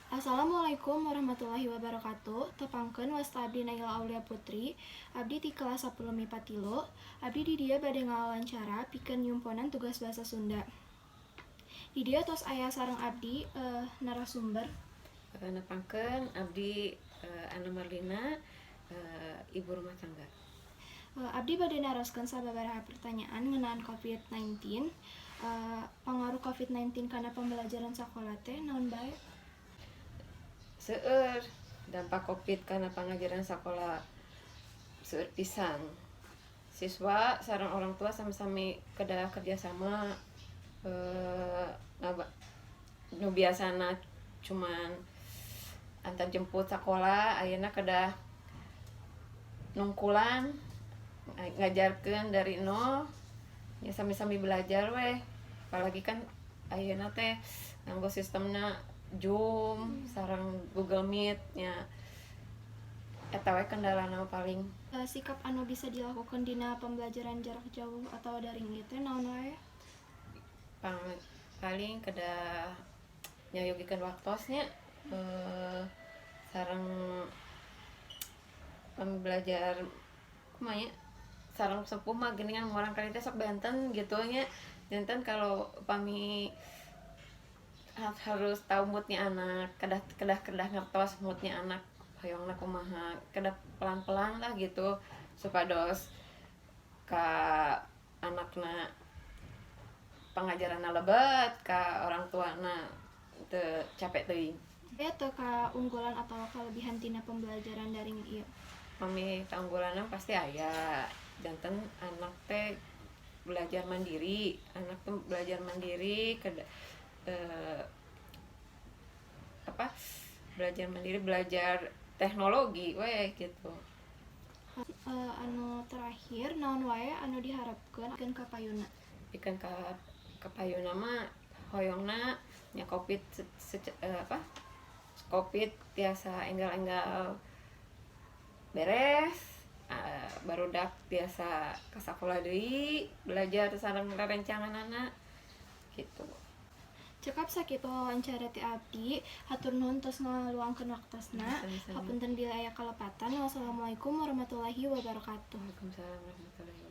Assalamualaikum warahmatullahi wabarakatuh. Tepangkeun wasta abdi Naila Aulia Putri. Abdi ti kelas 10 MIPA 3. Abdi di dieu bade ngawawancara pikeun nyumponan tugas bahasa Sunda. Di dieu tos aya sareng abdi narasumber. Nepangkeun abdi Ana Marlina, ibu rumah tangga. Abdi bade naroskeun sababaraha pertanyaan ngeunaan COVID-19. Pangaruh COVID-19 kana pembelajaran sakola teh naon bae? Seueur dampak Covid karena pengajaran sekolah seueur pisan. Siswa sareng orang tua sami-sami kedah kerjasama nu biasana cuman antar jemput sekolah ayeuna kedah nungkulan ngajarkeun dari nol ya sami-sami belajar weh. Apalagi kan ayeuna teh nganggo sistemna Zoom sareng Google Meet nya eta we kendalana paling. Sikap anu bisa dilakukan dina pembelajaran jarak jauh atau daring ieu teh naon wae? Paling kedah nyayogikeun waktosnya sareng pembelajar kumaha nya sareng sepuh mah geuningan urang kali teh sok benten gitu nya. Janten kalau pami harus tahu moodnya anak, kedah ngertos moodnya anak hoyongna kumaha, kedah pelan-pelan lah gitu supados ka anakna pengajaranna lebet, ka orang tuana teu capek teuing. Aya teu kaunggulan atau kalebihan tina pembelajaran daring ieu? Mami keunggulanna pasti aya. Janten anak teh belajar mandiri, belajar teknologi we gitu. Anu terakhir naon wae anu diharapkeun ka payuna? Pikeun ka payuna mah hoyongna nya Covid tiasa enggal-enggal beres. Barudak biasa ka sakola deui belajar sareng rerencanganana gitu. Cekap sakitu wawancara ti abdi. Hatur nuhun tos ngaluangkeun waktosna. Hapunten bila aya kalepatan. Wassalamualaikum warahmatullahi wabarakatuh. Waalaikumsalam warahmatullahi wabarakatuh.